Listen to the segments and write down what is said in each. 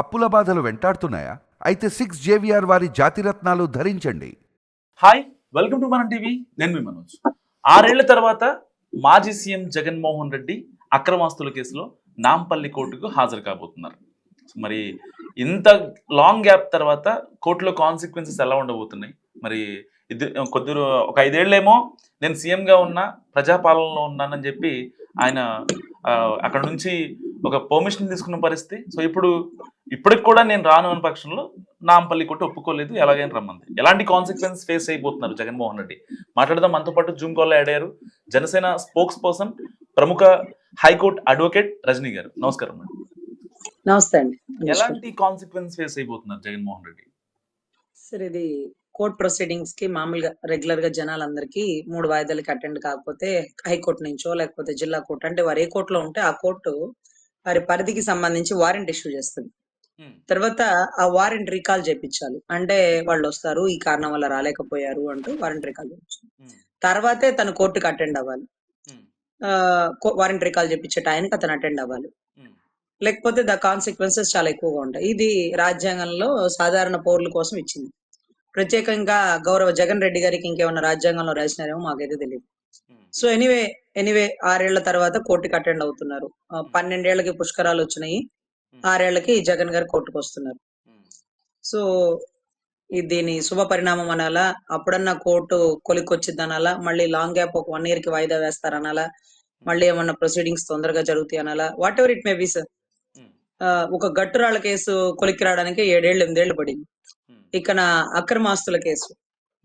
అప్పుల బాధలు వెంటాడుతున్నాయా? అయితే 6 జేవిఆర్ వారి జాతిరత్నాలు ధరించండి. హాయ్, వెల్కమ్ టు మన టీవీ. నేను మీ మనోజ్. 6 ఏళ్ల తర్వాత మాజీ సీఎం జగన్మోహన్ రెడ్డి అక్రమాస్తుల కేసులో నాంపల్లి కోర్టుకు హాజరు కాబోతున్నారు. మరి ఇంత లాంగ్ గ్యాప్ తర్వాత కోర్టులో కాన్సిక్వెన్సెస్ ఎలా ఉండబోతున్నాయి? మరి ఇది ఒక 5 ఏళ్ళేమో నేను సీఎంగా ఉన్నా, ప్రజాపాలనలో ఉన్నానని చెప్పి ఆయన అక్కడ నుంచి ఒక పర్మిషన్ తీసుకున్న పరిస్థితి. సో ఇప్పటికి కూడా నేను రాను అనే పక్షంలో నాంపల్లి కోర్టు ఒప్పుకోలేదు, ఎలాగైనా రమ్మంది. ఎలాంటి కాన్సిక్వెన్స్ ఫేస్ అయిపోతున్నారు జగన్మోహన్ రెడ్డి? మాట్లాడదాం. మనతో పాటు జూమ్ కాల్లో యాడ్ అయ్యారు జనసేన స్పోక్స్ పర్సన్, ప్రముఖ హైకోర్టు అడ్వకేట్ రజనీ గారు. నమస్కారం మేడం. నమస్తే అండి. ఎలాంటి కాన్సిక్వెన్స్ ఫేస్ అయిపోతున్నారు జగన్మోహన్ రెడ్డి? సార్, ఇది కోర్ట్ ప్రొసీడింగ్స్ కి మామూలుగా రెగ్యులర్ గా జనాలందరికీ 3 వాయిదాలకి అటెండ్ కాకపోతే హైకోర్టు నుంచో లేకపోతే జిల్లా కోర్టు, అంటే వారు ఏ కోర్టులో ఉంటే ఆ కోర్టు వారి పరిధికి సంబంధించి వారెంట్ ఇష్యూ చేస్తుంది. తర్వాత ఆ వారెంట్ రీకాల్ చేయించాలి. అంటే వాళ్ళు వస్తారు, ఈ కారణం వల్ల రాలేకపోయారు అంటూ వారెంట్ రీకాల్ చేయించాలి. తర్వాతే తను కోర్టుకి అటెండ్ అవ్వాలి. వారెంట్ రీకాల్ చేయించే టైంకి అతను అటెండ్ అవ్వాలి. లేకపోతే ద కాన్సిక్వెన్సెస్ చాలా ఎక్కువగా ఉంటాయి. ఇది రాజ్యాంగంలో సాధారణ పౌరుల కోసం ఇచ్చింది. ప్రత్యేకంగా గౌరవ జగన్ రెడ్డి గారికి ఇంకేమన్నా రాజ్యాంగంలో రాసినారేమో మాకైతే తెలియదు. సో ఎనీవే 6 ఏళ్ల తర్వాత కోర్టుకి అటెండ్ అవుతున్నారు. 12 ఏళ్లకి పుష్కరాలు వచ్చినాయి, 6 ఏళ్లకి జగన్ గారు కోర్టుకు వస్తున్నారు. సో దీని శుభ పరిణామం అనాలా, అప్పుడన్నా కోర్టు కొలిక్కొచ్చిద్ది అనాలా, మళ్ళీ లాంగ్ గ్యాప్ ఒక 1 year కి వాయిదా వేస్తారనాలా, మళ్ళీ ఏమన్నా ప్రొసీడింగ్స్ తొందరగా జరుగుతాయి అనాలా, what ever it may be sir. ఒక గట్టురాళ్ల కేసు కొలిక్కి రావడానికి 7 ఏళ్ళు 8 ఏళ్ళు పడింది. ఇక్కడ అక్రమాస్తుల కేసు,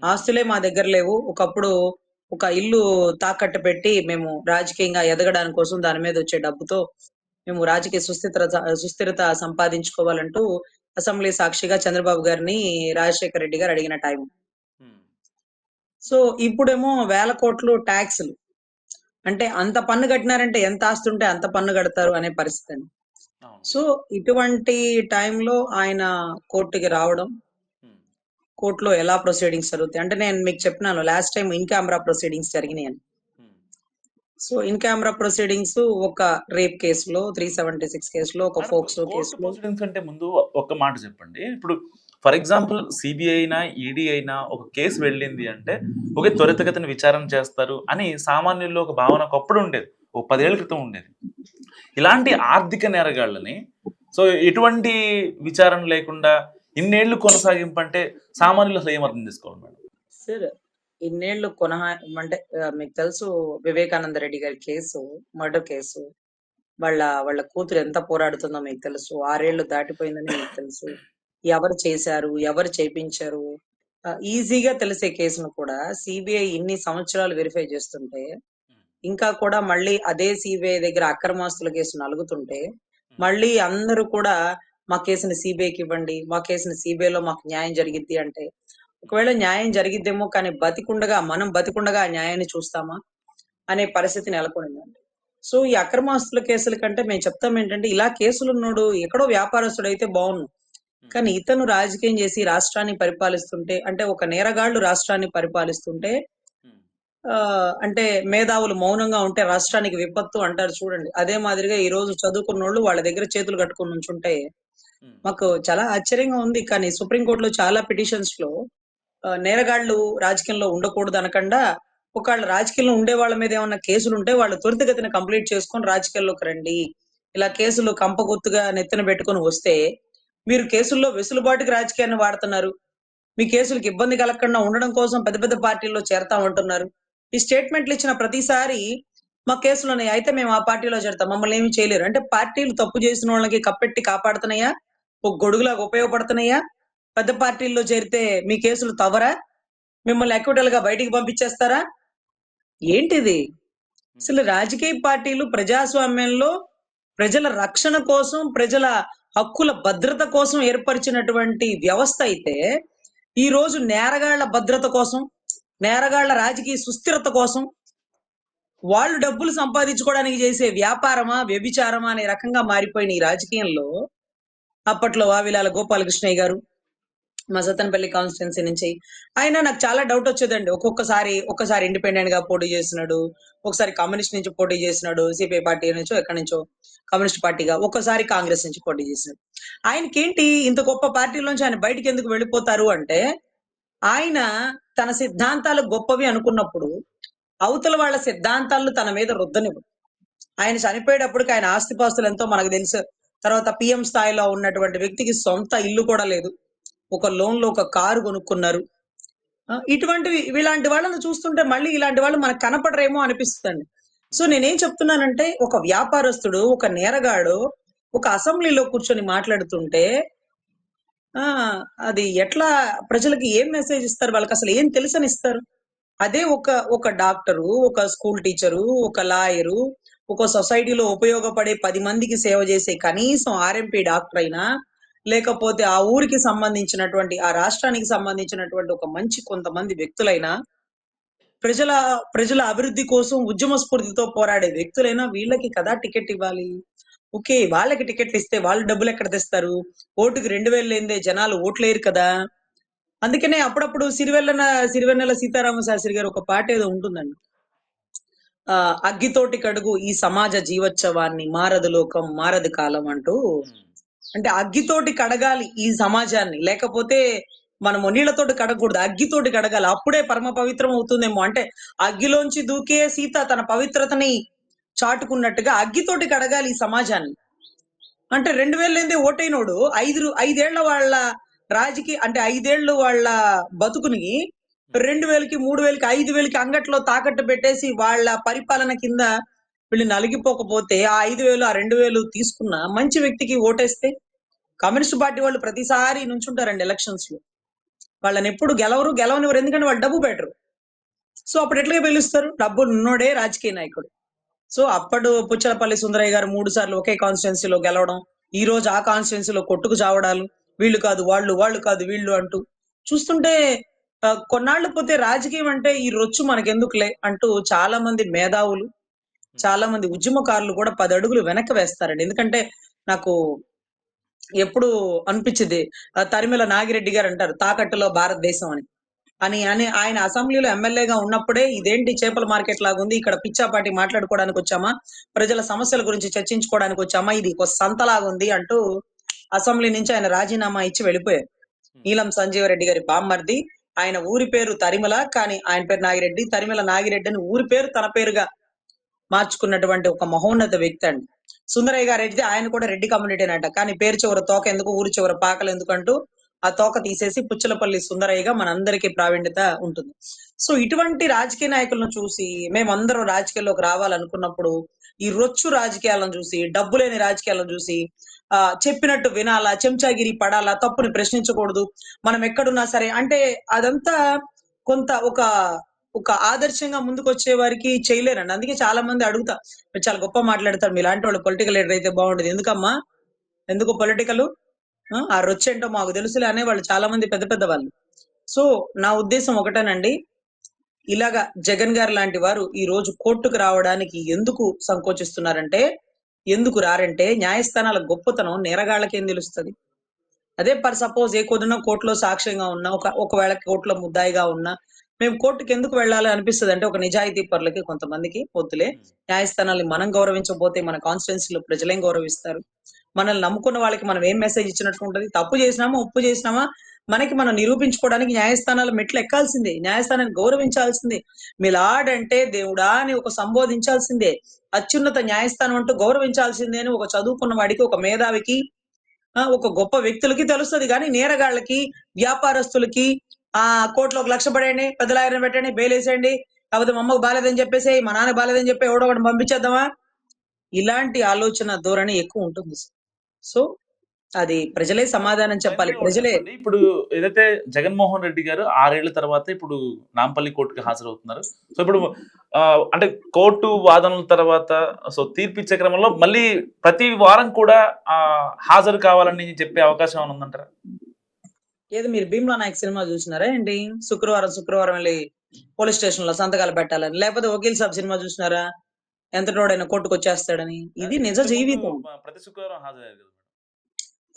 ఆస్తులే మా దగ్గర లేవు. ఒకప్పుడు ఒక ఇల్లు తాకట్టు పెట్టి మేము రాజకీయంగా ఎదగడాని కోసం దాని మీద వచ్చే డబ్బుతో మేము రాజకీయ సుస్థిరత సంపాదించుకోవాలంటూ అసెంబ్లీ సాక్షిగా చంద్రబాబు గారిని రాజశేఖర రెడ్డి గారు అడిగిన టైం. సో ఇప్పుడేమో 1000 కోట్లు ట్యాక్సులు, అంటే అంత పన్ను కట్టినారంటే ఎంత ఆస్తి ఉంటే అంత పన్ను కడతారు అనే పరిస్థితి. సో ఇటువంటి టైంలో ఆయన కోర్టుకి రావడం, కోర్టులో ఎలా ప్రొసీడింగ్స్ జరుగుతాయి అంటే, నేను మీకు చెప్పినాను last time in camera proceedings జరిగినాయి అని. సో ఇన్ కెమెరా ప్రొసీడింగ్స్ ఒక రేప్ కేసులో, 376 కేసులో, ఒక ఫోక్సో కేసులో. అంటే ముందు ఒక మాట చెప్పండి. ఇప్పుడు ఫర్ ఎగ్జాంపుల్ సిబిఐ అయినా ఈడీ అయినా ఒక కేసు వెళ్ళింది అంటే ఒకే త్వరితగతిన విచారణ చేస్తారు అని సామాన్యుల్లో ఒక భావన ఒకప్పుడు ఉండేది, ఒక 10 ఏళ్ల క్రితం ఉండేది. ఇలాంటి ఆర్థిక నేరగాళ్ళని సో ఎటువంటి విచారణ లేకుండా ఇన్నేళ్లు కొనసాగింపు అంటే సామాన్యులు అసలు ఏం అర్థం చేసుకోవాలి మేడం? సార్, ఇన్నేళ్లు అంటే మీకు తెలుసు వివేకానంద రెడ్డి గారి కేసు, మర్డర్ కేసు, వాళ్ళ కూతురు ఎంత పోరాడుతుందో మీకు తెలుసు. 6 ఏళ్లు దాటిపోయిందని మీకు తెలుసు. ఎవరు చేశారు, ఎవరు చేయించారు ఈజీగా తెలిసే కేసును కూడా సిబిఐ ఇన్ని సంవత్సరాలు వెరిఫై చేస్తుంటే, ఇంకా కూడా మళ్ళీ అదే సిబిఐ దగ్గర అక్రమాస్తుల కేసు నలుగుతుంటే, మళ్ళీ అందరూ కూడా మా కేసుని సిబిఐకి ఇవ్వండి, మా కేసుని సిబిఐలో మాకు న్యాయం జరిగిద్ది అంటే, ఒకవేళ న్యాయం జరిగిద్దేమో కానీ మనం బతికుండగా ఆ న్యాయాన్ని చూస్తామా అనే పరిస్థితి నెలకొనిందండి. సో ఈ అక్రమాస్తుల కేసుల కంటే మేము చెప్తాం ఏంటంటే, ఇలా కేసులున్నోడు ఎక్కడో వ్యాపారస్తుడు అయితే బాగుండు, కానీ ఇతను రాజకీయం చేసి రాష్ట్రాన్ని పరిపాలిస్తుంటే, అంటే ఒక నేరగాళ్లు రాష్ట్రాన్ని పరిపాలిస్తుంటే, అంటే మేధావులు మౌనంగా ఉంటే రాష్ట్రానికి విపత్తు అంటారు చూడండి. అదే మాదిరిగా ఈ రోజు చదువుకున్నోళ్ళు వాళ్ళ దగ్గర చేతులు కట్టుకుని నుంచుంటే మాకు చాలా ఆశ్చర్యంగా ఉంది. కానీ సుప్రీంకోర్టులో చాలా పిటిషన్స్ లో నేరగాళ్లు రాజకీయంలో ఉండకూడదు అనకుండా, ఒకవేళ రాజకీయంలో ఉండే వాళ్ళ మీద ఏమన్నా కేసులు ఉంటే వాళ్ళు త్వరితగతిన కంప్లీట్ చేసుకొని రాజకీయాల్లోకి రండి. ఇలా కేసులు కంపగొత్తుగా నెత్తిన పెట్టుకుని వస్తే మీరు కేసుల్లో వెసులుబాటుకి రాజకీయాన్ని వాడుతున్నారు. మీ కేసులకు ఇబ్బంది కలగకుండా ఉండడం కోసం పెద్ద పెద్ద పార్టీల్లో చేరతామంటున్నారు. ఈ స్టేట్మెంట్లు ఇచ్చిన ప్రతిసారి మా కేసులోనే అయితే మేము ఆ పార్టీలో చేరతాం, మమ్మల్ని ఏమి చేయలేరు అంటే, పార్టీలు తప్పు చేసిన వాళ్ళకి కప్పెట్టి కాపాడుతున్నాయా, ఒక గొడుగులాగా ఉపయోగపడుతున్నాయా? పెద్ద పార్టీల్లో చేరితే మీ కేసులు తవరా? మిమ్మల్ని ఎక్విటల్ గా బయటికి పంపించేస్తారా? ఏంటిది? అసలు రాజకీయ పార్టీలు ప్రజాస్వామ్యంలో ప్రజల రక్షణ కోసం, ప్రజల హక్కుల భద్రత కోసం ఏర్పరిచినటువంటి వ్యవస్థ అయితే, ఈ రోజు నేరగాళ్ల భద్రత కోసం, నేరగాళ్ల రాజకీయ సుస్థిరత కోసం, వాళ్ళు డబ్బులు సంపాదించుకోవడానికి చేసే వ్యాపారమా, వ్యభిచారమా అనే రకంగా మారిపోయిన ఈ రాజకీయంలో, అప్పట్లో వావిలాల గోపాలకృష్ణయ్య గారు, మా సత్తెనపల్లి కాన్స్టిట్యున్సీ నుంచి. ఆయన నాకు చాలా డౌట్ వచ్చేదండి. ఒక్కొక్కసారి ఇండిపెండెంట్ గా పోటీ చేసినాడు. ఒకసారి కమ్యూనిస్ట్ నుంచి పోటీ చేసినాడు. సిపిఐ పార్టీ నుంచో ఎక్కడి నుంచో కమ్యూనిస్ట్ పార్టీగా. ఒక్కసారి కాంగ్రెస్ నుంచి పోటీ చేసినాడు. ఆయనకేంటి ఇంత గొప్ప పార్టీలోంచి ఆయన బయటికి ఎందుకు వెళ్ళిపోతారు అంటే, ఆయన తన సిద్ధాంతాలు గొప్పవి అనుకున్నప్పుడు, అవతల వాళ్ళ సిద్ధాంతాలను తన మీద రుద్దనివ్వడు. ఆయన చనిపోయేటప్పటికి ఆయన ఆస్తిపాస్తులు ఎంతో మనకు తెలుసు. తర్వాత పిఎం స్థాయిలో ఉన్నటువంటి వ్యక్తికి సొంత ఇల్లు కూడా లేదు. ఒక లోన్ లో ఒక కారు కొనుక్కున్నారు. ఇలాంటి వాళ్ళని చూస్తుంటే మళ్ళీ ఇలాంటి వాళ్ళు మనకు కనపడరేమో అనిపిస్తుందండి. సో నేనేం చెప్తున్నానంటే, ఒక వ్యాపారస్తుడు, ఒక నేరగాడు ఒక అసెంబ్లీలో కూర్చొని మాట్లాడుతుంటే ఆ అది ఎట్లా ప్రజలకి ఏం మెసేజ్ ఇస్తారు? వాళ్ళకి అసలు ఏం తెలుసని ఇస్తారు? అదే ఒక డాక్టరు, ఒక స్కూల్ టీచరు, ఒక లాయరు, ఒక సొసైటీలో ఉపయోగపడే 10 మందికి సేవ చేసే కనీసం ఆర్ఎంపీ డాక్టర్ అయినా, లేకపోతే ఆ ఊరికి సంబంధించినటువంటి, ఆ రాష్ట్రానికి సంబంధించినటువంటి ఒక మంచి కొంతమంది వ్యక్తులైనా, ప్రజల ప్రజల అభివృద్ధి కోసం ఉద్యమ స్ఫూర్తితో పోరాడే వ్యక్తులైనా వీళ్ళకి కదా టికెట్ ఇవ్వాలి. ఓకే. వాళ్ళకి టికెట్లు ఇస్తే వాళ్ళు డబ్బులెక్కడ తెస్తారు? ఓటుకి 2000 లేనిదే జనాలు ఓట్లేయరు కదా! అందుకనే అప్పుడప్పుడు సిరివెన్నెల సీతారామ శాస్త్రి గారు ఒక పాటేదో ఉంటుందండి. 'అగ్గితోటి కడుగు ఈ సమాజ జీవోత్సవాన్ని మారదు లోకం మారదు కాలం' అంటూ, అంటే అగ్గితోటి కడగాలి ఈ సమాజాన్ని. లేకపోతే మనము నీళ్ళతోటి కడగకూడదు. అగ్గితోటి కడగాలి. అప్పుడే పరమ పవిత్రం అవుతుందేమో. అంటే అగ్గిలోంచి దూకే సీత తన పవిత్రతని చాటుకున్నట్టుగా అగ్గితోటి కడగాలి ఈ సమాజాన్ని. అంటే 2000 లేనిదే ఓటైనోడు 5 ఏళ్ల వాళ్ళ అంటే 5 ఏళ్ళు వాళ్ళ బతుకుని 2000కి, 3000కి, 5000కి అంగట్లో తాకట్టు పెట్టేసి వాళ్ళ పరిపాలన కింద వీళ్ళు నలిగిపోకపోతే ఆ 5000, ఆ 2000 తీసుకున్న మంచి వ్యక్తికి ఓటేస్తే, కమ్యూనిస్ట్ పార్టీ వాళ్ళు ప్రతిసారి నుంచుంటారండి ఎలక్షన్స్ లో. వాళ్ళని ఎప్పుడు గెలవనివ్వరు. ఎందుకంటే వాళ్ళు డబ్బు పెట్టరు. సో అప్పుడు ఎట్లా గెలుస్తారు? డబ్బులు ఉన్నోడే రాజకీయ నాయకుడు. సో అప్పుడు పుచ్చలపల్లి సుందరయ్య గారు 3 సార్లు ఒకే కాన్స్టిట్యున్సీలో గెలవడం. ఈ రోజు ఆ కాన్స్టిట్యున్సీలో కొట్టుకు చావడాలు. వీళ్ళు కాదు వాళ్ళు, వాళ్ళు కాదు వీళ్ళు అంటూ. చూస్తుంటే కొన్నాళ్ళు పోతే రాజకీయం అంటే ఈ రొచ్చు మనకెందుకులే అంటూ చాలా మంది మేధావులు, చాలా మంది ఉద్యమకారులు కూడా 10 అడుగులు వెనక్కి వేస్తారండి. ఎందుకంటే నాకు ఎప్పుడు అనిపించింది, తరిమెల నాగిరెడ్డి గారు అంటారు తాకట్టులో భారతదేశం అని. అని ఆయన అసెంబ్లీలో ఎమ్మెల్యేగా ఉన్నప్పుడే ఇదేంటి చేపల మార్కెట్ లాగుంది, ఇక్కడ పిచ్చాపాటి మాట్లాడుకోవడానికి వచ్చామా, ప్రజల సమస్యల గురించి చర్చించుకోవడానికి వచ్చామా, ఇది ఒక సంతలాగుంది అంటూ అసెంబ్లీ నుంచి ఆయన రాజీనామా ఇచ్చి వెళ్ళిపోయారు. నీలం సంజీవ రెడ్డి గారి బామ్మర్ది. ఆయన ఊరి పేరు తరిమల, కానీ ఆయన పేరు నాగిరెడ్డి. తరిమల నాగిరెడ్డి అని ఊరి పేరు తన పేరుగా మార్చుకున్నటువంటి ఒక మహోన్నత వ్యక్తి అండి. సుందరయ్య గారు అయితే ఆయన కూడా రెడ్డి కమ్యూనిటీనట. కానీ పేరు చివర తోక ఎందుకు, ఊరి చివర పాకలు ఎందుకంటూ ఆ తోక తీసేసి పుచ్చలపల్లి సుందరయ్యగా మనందరికీ ప్రావీణ్యత ఉంటుంది. సో ఇటువంటి రాజకీయ నాయకులను చూసి మేమందరం రాజకీయాల్లోకి రావాలనుకున్నప్పుడు, ఈ రొచ్చు రాజకీయాలను చూసి, డబ్బు లేని రాజకీయాలను చూసి, చెప్పినట్టు వినాలా, చెంచాగిరి పడాలా, తప్పుని ప్రశ్నించకూడదు, మనం ఎక్కడున్నా సరే అంటే అదంతా కొంత ఒక ఆదర్శంగా ముందుకొచ్చే వారికి చేయలేరండి. అందుకే చాలా మంది అడుగుతా, మీరు చాలా గొప్ప మాట్లాడతారు, మీలాంటి వాళ్ళు పొలిటికల్ లీడర్ అయితే బాగుండేది. ఎందుకమ్మా? ఎందుకు పొలిటికల్? ఆ రొచ్చేంటో మాకు తెలుసులే అనేవాళ్ళు చాలా మంది పెద్ద పెద్ద వాళ్ళు. సో నా ఉద్దేశం ఒకటేనండి, ఇలాగా జగన్ గారు లాంటి వారు ఈ రోజు కోర్టుకు రావడానికి ఎందుకు సంకోచిస్తున్నారంటే, ఎందుకు రారంటే, న్యాయస్థానాల గొప్పతనం నేరగాళ్ళకేం తెలుస్తది? అదే సపోజ్ ఏ కొద్దిన కోర్టులో సాక్ష్యంగా ఉన్నా, ఒకవేళ కోర్టులో ముద్దాయిగా ఉన్నా, మేము కోర్టుకి ఎందుకు వెళ్ళాలి అనిపిస్తది అంటే, ఒక నిజాయితీ పరులకి కొంతమందికి వద్దులే, న్యాయస్థానాల్ని మనం గౌరవించకపోతే మన కాన్స్టిట్యున్సీలో ప్రజలేం గౌరవిస్తారు? మనల్ని నమ్ముకున్న వాళ్ళకి మనం ఏం మెసేజ్ ఇచ్చినట్టు ఉంటది? తప్పు చేసినామా, ఒప్పు చేసినామా, మనకి మనం నిరూపించుకోవడానికి న్యాయస్థానాల మెట్లు ఎక్కాల్సిందే. న్యాయస్థానాన్ని గౌరవించాల్సిందే. మిలాడంటే దేవుడా అని ఒక సంబోధించాల్సిందే. అత్యున్నత న్యాయస్థానం అంటూ గౌరవించాల్సిందే అని ఒక చదువుకున్న వాడికి, ఒక మేధావికి, ఒక గొప్ప వ్యక్తులకి తెలుస్తది. గానీ నేరగాళ్ళకి, వ్యాపారస్తులకి కోర్టులో 1,00,000 పడేయండి, పెద్ద లాయర్‌ని పెట్టండి, బెయిలేసేయండి, కాకపోతే మా అమ్మకు బాలేదని చెప్పేసేయి, మా నాన్నకి బాలేదని చెప్పి ఎవడో ఒకడిని పంపించేద్దామా? ఇలాంటి ఆలోచన ధోరణి ఎక్కువ ఉంటుంది. సో అది ప్రజలే సమాధానం చెప్పాలి. ఫైనల్‌గా ఒకటి ప్రజలే. చెప్పండి. ఇప్పుడు ఏదైతే జగన్మోహన్ రెడ్డి గారు 6 ఏళ్ల తర్వాత ఇప్పుడు నాంపల్లి కోర్టుకి హాజరవుతున్నారు. సో ఇప్పుడు అంటే కోర్టు వాదనల తర్వాత సో తీర్పిచ్చే క్రమంలో మళ్ళీ ప్రతి వారం కూడా హాజరు కావాలని చెప్పే అవకాశం ఏమైనా ఉందంటారా? ఏది మీరు 'భీమ్లా నాయక్' సినిమా చూసినారా ఏంటి? శుక్రవారం వెళ్లి పోలీస్ స్టేషన్‌లో సంతకాలు పెట్టాలని. లేకపోతే 'వకీల్ సాబ్' సినిమా చూసినారా? ఎంతటోడైనా కోర్టుకొచ్చేస్తాడని. ఇది నిజ ఇంతకుముందు జీవితం. ప్రతి శుక్రవారం హాజరయ్యారు కదా!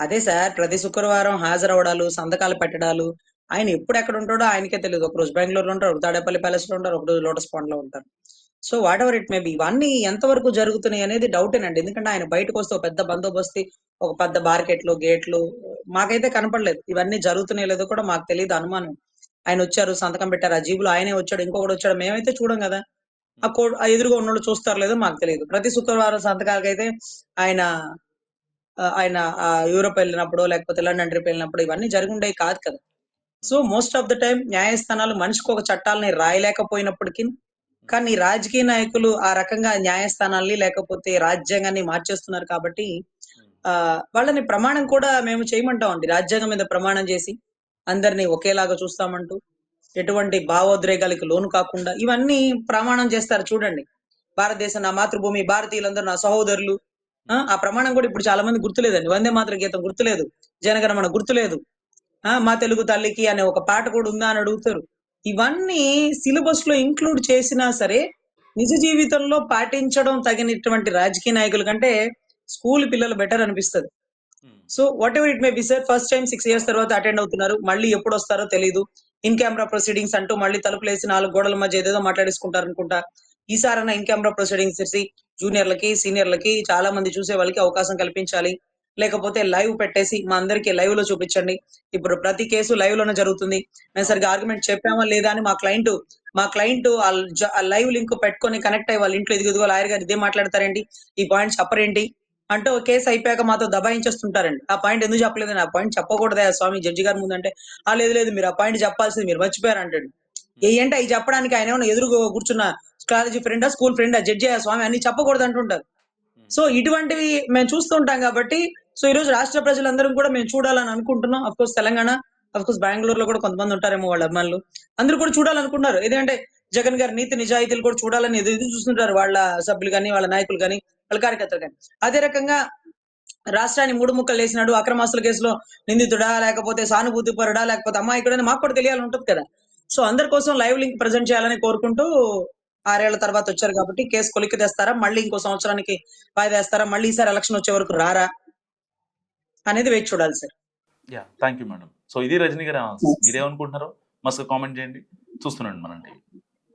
అదే సార్, ప్రతి శుక్రవారం హాజరవడాలు, సంతకాలు పెట్టడాలు, ఆయన ఎప్పుడు ఎక్కడ ఉంటాడో ఆయనకే తెలియదు. ఒకరోజు బెంగుళూరులో ఉంటారు, ఒక తాడేపల్లి ప్యాలెస్ లో ఉంటారు, ఒకరోజు లోటస్ పాండ్ లో ఉంటారు. So what ever it may be, ఇవన్నీ ఎంతవరకు జరుగుతున్నాయి అనేది డౌటేనండి. ఎందుకంటే ఆయన బయటకు వస్తే ఒక పెద్ద బందోబస్తు, ఒక పెద్ద బార్కెట్లు, గేట్లు మాకైతే కనపడలేదు. ఇవన్నీ జరుగుతున్నాయో లేదో కూడా మాకు తెలియదు, అనుమానం. ఆయన వచ్చారు, సంతకం పెట్టారు, ఆ జీబులో ఆయనే వచ్చాడు, ఇంకొకటి వచ్చాడు, మేమైతే చూడం కదా. ఆ ఎదురుగా ఉన్నోళ్ళు చూస్తారో లేదో మాకు తెలియదు. ప్రతి శుక్రవారం సంతకాలకైతే ఆయన ఆయన యూరోప్ వెళ్ళినప్పుడు, లేకపోతే లండన్ ట్రిప్ వెళ్ళినప్పుడు ఇవన్నీ జరిగి ఉండేవి కాదు కదా. So most of the time న్యాయస్థానాలు మనిషికి ఒక చట్టాలని రాయలేకపోయినప్పటికీ, కానీ రాజకీయ నాయకులు ఆ రకంగా న్యాయస్థానాల్ని లేకపోతే రాజ్యాంగాన్ని మార్చేస్తున్నారు కాబట్టి వాళ్ళని ప్రమాణం కూడా మేము చేయమంటామండి. రాజ్యాంగం మీద ప్రమాణం చేసి అందరినీ ఒకేలాగా చూస్తామంటూ, ఎటువంటి భావోద్రేకాలకు లోను కాకుండా ఇవన్నీ ప్రమాణం చేస్తారు చూడండి. భారతదేశం నా మాతృభూమి, భారతీయులందరూ నా సహోదరులు. ఆ ప్రమాణం కూడా ఇప్పుడు చాలా మంది గుర్తులేదండి. వందే మాతర గీతం గుర్తులేదు, జనగణమన గుర్తులేదు, మా తెలుగు తల్లికి అనే ఒక పాట కూడా ఉందా అని అడుగుతారు. ఇవన్నీ సిలబస్ లో ఇంక్లూడ్ చేసినా సరే నిజ జీవితంలో పాటించడం తగినటువంటి రాజకీయ నాయకుల కంటే స్కూల్ పిల్లలు బెటర్ అనిపిస్తది. So what ever it may be sir, first time 6 years తర్వాత అటెండ్ అవుతున్నారు, మళ్ళీ ఎప్పుడు వస్తారో తెలియదు. ఇన్ కెమెరా ప్రొసీడింగ్స్ అంటూ మళ్ళీ తలుపులేసి 4 గోడల మధ్య ఏదేదో మాట్లాడేసుకుంటారు అనుకుంటా. ఈసారైనా ఇన్ కెమెరా ప్రొసీడింగ్స్ చేసి జూనియర్లకి, సీనియర్లకి, చాలా మంది చూసే వాళ్ళకి అవకాశం కల్పించాలి. లేకపోతే లైవ్ పెట్టేసి మా అందరికి లైవ్ లో చూపించండి. ఇప్పుడు ప్రతి కేసు లైవ్ లోనే జరుగుతుంది. మేము సరిగ్గా ఆర్గ్యుమెంట్ చెప్పామా లేదా అని మా క్లయింట్ ఆ లైవ్ లింక్ పెట్టుకొని కనెక్ట్ అయ్యి వాళ్ళ ఇంట్లో ఇదిగో లాయర్ గారు ఇదే మాట్లాడతారేంటి, ఈ పాయింట్ చెప్పరేంటి అంటే ఒక కేసు అయిపోయాక మాతో దబాయించేస్తుంటారండి. ఆ పాయింట్ ఎందుకు చెప్పలేదని, ఆ పాయింట్ చెప్పకూడదా స్వామి జడ్జి గారి ముందు అంటే, లేదు లేదు మీరు ఆ పాయింట్ చెప్పాల్సింది, మీరు మర్చిపోయారు అంటాడు. ఏంటి అవి చెప్పడానికి ఆయన ఏమన్నా ఎదురు కూర్చున్న స్ట్రాటజీ ఫ్రెండా, స్కూల్ ఫ్రెండా, జడ్జి స్వామి అన్ని చెప్పకూడదు అంటుంటారు. సో ఇటువంటివి మేము చూస్తూ ఉంటాం కాబట్టి, సో ఈ రోజు రాష్ట్ర ప్రజలందరం కూడా మేము చూడాలని అనుకుంటున్నాం. Of course Telangana, of course బెంగళూరులో కూడా కొంతమంది ఉంటారేమో వాళ్ళ అభిమానులు, అందరూ కూడా చూడాలనుకున్నారు. ఎందుకంటే జగన్ గారి నీతి నిజాయితీలు కూడా చూడాలని ఎదురు చూస్తుంటారు వాళ్ళ సభ్యులు కానీ, వాళ్ళ నాయకులు కానీ, వాళ్ళ కార్యకర్తలు కానీ. అదే రకంగా రాష్ట్రాన్ని 3 ముక్కలు వేసినాడు, అక్రమాస్తుల కేసులో నిందితుడా, లేకపోతే సానుభూతి పరుడా, లేకపోతే అమాయకుడని మాకు కూడా తెలియాలని ఉంటది కదా. సో అందరి కోసం లైవ్ లింక్ ప్రజెంట్ చేయాలని కోరుకుంటూ 6 ఏళ్ల తర్వాత వచ్చారు కాబట్టి కేసు కొలిక్కి తెస్తారా, మళ్ళీ ఇంకో సంవత్సరానికి వాయిదా వేస్తారా, మళ్ళీ ఈసారి ఎలక్షన్ వచ్చే వరకు రారా అనేది వేచి చూడాలి sir. Thank you madam. So ఇది రజనీ గారి అనాలిసిస్. మీరేమనుకుంటున్నారో మస్తు కామెంట్ చేయండి. చూస్తున్నాండి మనం టీవీ.